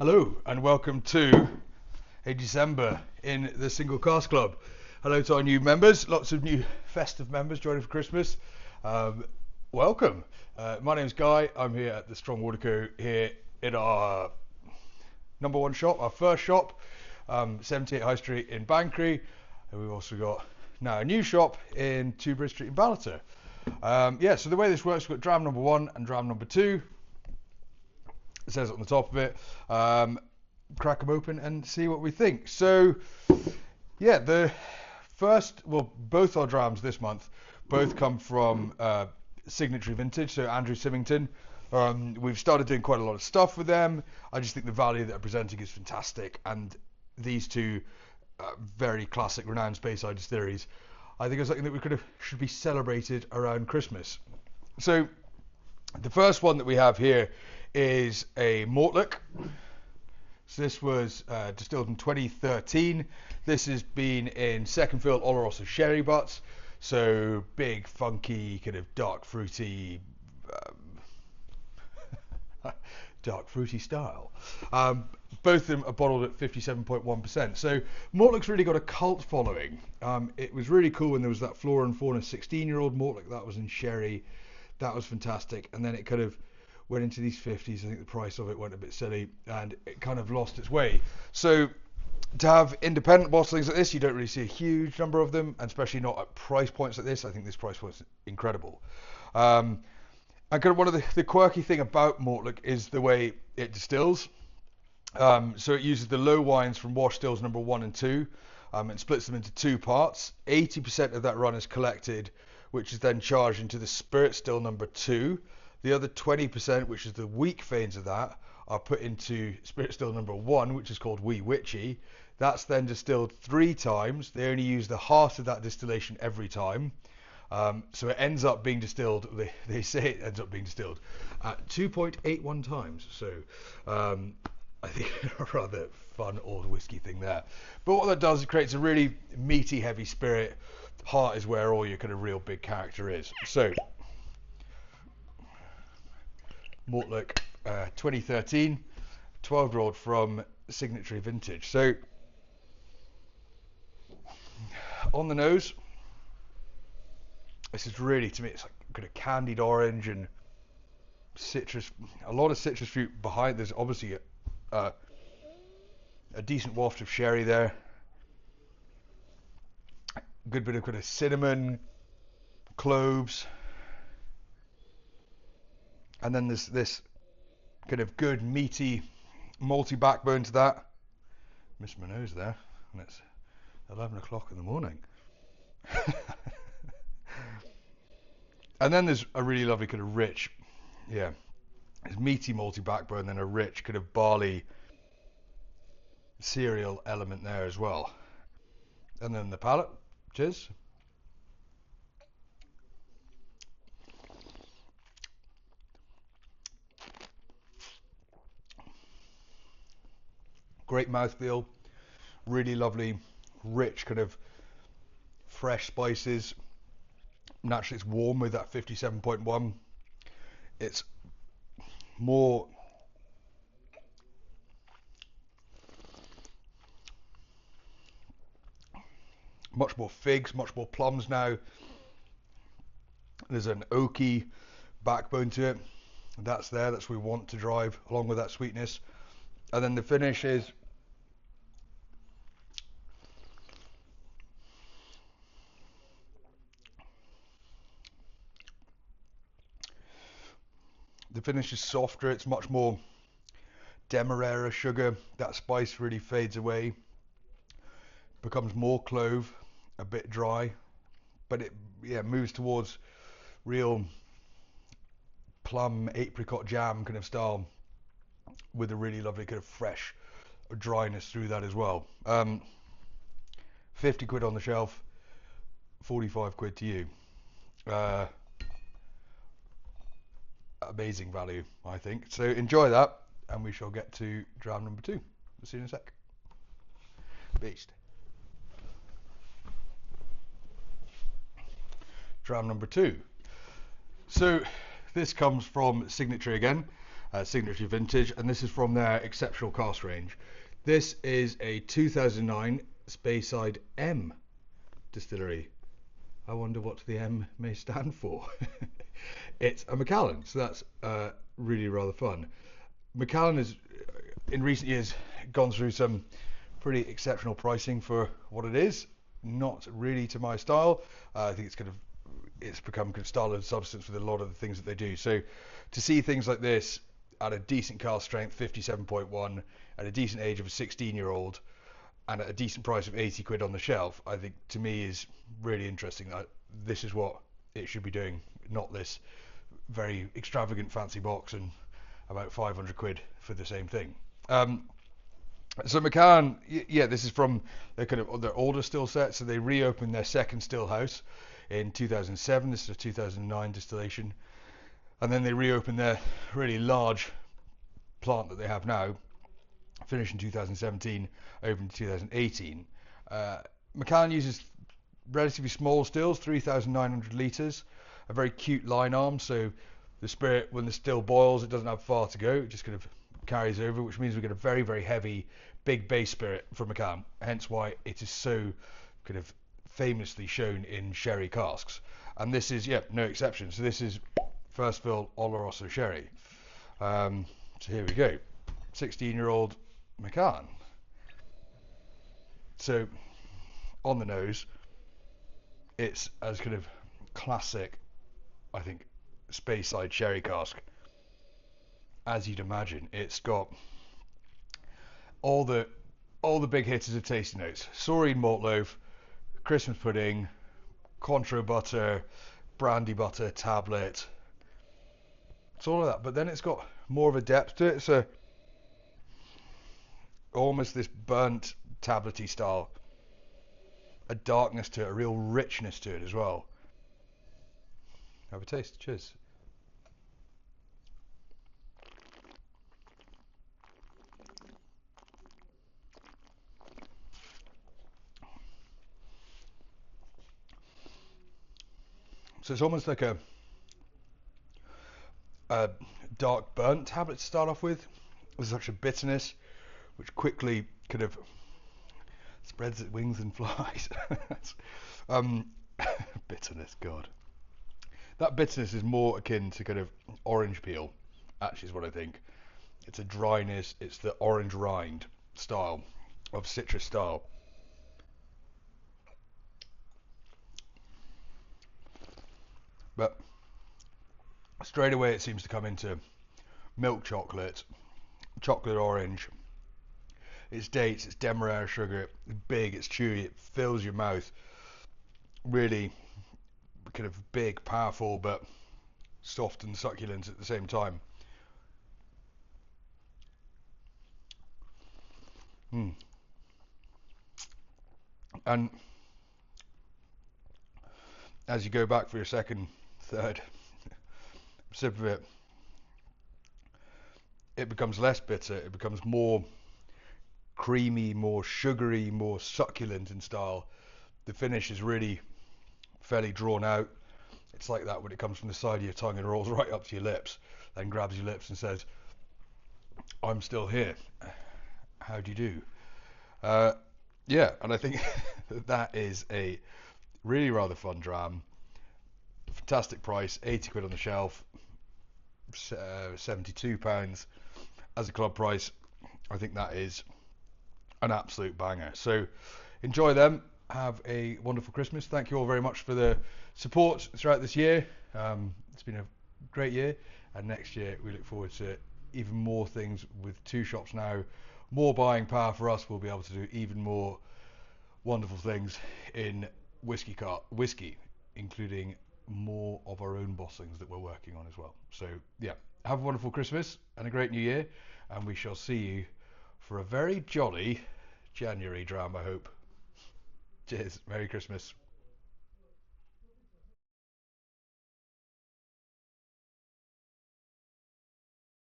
Hello and welcome to a December in the Single Cask Club. Hello to our new members, lots of new festive members joining for Christmas. Welcome. My name's Guy. I'm here at the Strong Water Co. here in our number one shop, our first shop, 78 High Street in Banbury. And we've also got now a new shop in 2 Bridge Street in Ballater. So the way this works, we've got dram number 1 and dram number 2. It says on the top of it. Crack them open and see what we think. So, yeah, both our drams this month both come from Signatory Vintage, so Andrew Symington. We've started doing quite a lot of stuff with them. I just think the value that they're presenting is fantastic, and these two very classic, renowned Speyside distilleries, I think, is something that should be celebrated around Christmas. So, the first one that we have here is a Mortlach. So this was distilled in 2013. This has been in second fill Oloroso sherry butts, so big, funky, kind of dark fruity style. Both of them are bottled at 57.1%. So Mortlach's really got a cult following. It was really cool when there was that Flora and Fauna 16-year-old Mortlach that was in sherry. That was fantastic, and then it kind of went into these 50s. I think the price of it went a bit silly and it kind of lost its way. So to have independent bottlings like this, you don't really see a huge number of them, and especially not at price points like this. I think this price point is incredible. And kind of one of the quirky thing about Mortlach is the way it distills. So it uses the low wines from wash stills number 1 and 2 and splits them into 2 parts. 80% of that run is collected, which is then charged into the spirit still number 2. The other 20%, which is the weak veins of that, are put into spirit still number 1, which is called Wee Witchy. That's then distilled 3 times. They only use the half of that distillation every time. So it ends up being distilled, they say it ends up being distilled at 2.81 times. So I think a rather fun old whiskey thing there. But what that does, it creates a really meaty, heavy spirit. Heart is where all your kind of real big character is. So Mortlach 2013, 12-year-old from Signatory Vintage. So on the nose, this is really, to me, it's like kind of candied orange and citrus, a lot of citrus fruit behind. There's obviously a decent waft of sherry there. Good bit of kind of cinnamon, cloves. And then there's this kind of good, meaty, malty backbone to that. Missed my nose there, and it's 11 o'clock in the morning. And then there's a really lovely kind of rich, it's meaty, malty backbone, then a rich kind of barley cereal element there as well. And then the palate, cheers. Great mouthfeel, really lovely, rich kind of fresh spices. Naturally, it's warm with that 57.1. It's more much more figs, much more plums now. There's an oaky backbone to it. That's there. That's what we want to drive along with that sweetness. And then the finish is softer. It's much more demerara sugar. That spice really fades away. Becomes more clove, a bit dry, but it moves towards real plum apricot jam kind of style, with a really lovely kind of fresh dryness through that as well. 50 quid on the shelf, 45 quid to you. Amazing value, I think. So enjoy that, and we shall get to dram number 2. We'll see you in a sec. Beast. Dram number 2. So this comes from Signatory again. signature vintage, and this is from their exceptional cask range. This is a 2009 Speyside M distillery. I wonder what the M may stand for. It's a Macallan, so that's really rather fun. Macallan has, in recent years, gone through some pretty exceptional pricing for what it is. Not really to my style. I think it's become kind of style and substance with a lot of the things that they do. So to see things like this at a decent cask strength, 57.1, at a decent age of a 16-year-old, and at a decent price of 80 quid on the shelf, I think to me is really interesting. This is what it should be doing, not this very extravagant fancy box and about 500 quid for the same thing. So Macallan, yeah, this is from their older still set. So they reopened their second still house in 2007. This is a 2009 distillation, and then they reopened their really large plant that they have now, finished in 2017, opened in 2018. Macallan uses relatively small stills, 3,900 litres, a very cute line arm, so the spirit, when the still boils, it doesn't have far to go, it just kind of carries over, which means we get a very, very heavy, big base spirit from Macallan, hence why it is so kind of famously shown in sherry casks. And this is, no exception. So this is first fill Oloroso sherry. So here we go, 16-year-old Macallan. So on the nose, it's as kind of classic, I think, Speyside sherry cask as you'd imagine. It's got all the big hitters of tasting notes: saurine malt loaf, Christmas pudding, Cointreau butter, brandy butter, tablet. It's all of that, but then it's got more of a depth to it. So almost this burnt tablety style, a darkness to it, a real richness to it as well. Have a taste. Cheers. So it's almost like a dark burnt tablet to start off with. There's such a bitterness which quickly kind of spreads its wings and flies. Bitterness, God. That bitterness is more akin to kind of orange peel, actually, is what I think. It's a dryness, it's the orange rind style, of citrus style. But straight away it seems to come into milk chocolate, chocolate orange. It's dates, it's demerara sugar, it's big, it's chewy, it fills your mouth. Really kind of big, powerful, but soft and succulent at the same time. And as you go back for your second, third sip of it, it becomes less bitter, it becomes more creamy, more sugary, more succulent in style. The finish is really fairly drawn out. It's like that when it comes from the side of your tongue and rolls right up to your lips, then grabs your lips and says, I'm still here, how do you do? And I think that is a really rather fun dram. Fantastic price, 80 quid on the shelf, £72 as a club price. I think that is an absolute banger. So enjoy them. Have a wonderful Christmas. Thank you all very much for the support throughout this year. It's been a great year, and next year we look forward to even more things with two shops now, more buying power for us. We'll be able to do even more wonderful things in whiskey, including more of our own bossings that we're working on as well. So have a wonderful Christmas and a great new year, and we shall see you for a very jolly January dram, I hope. Cheers. Merry Christmas.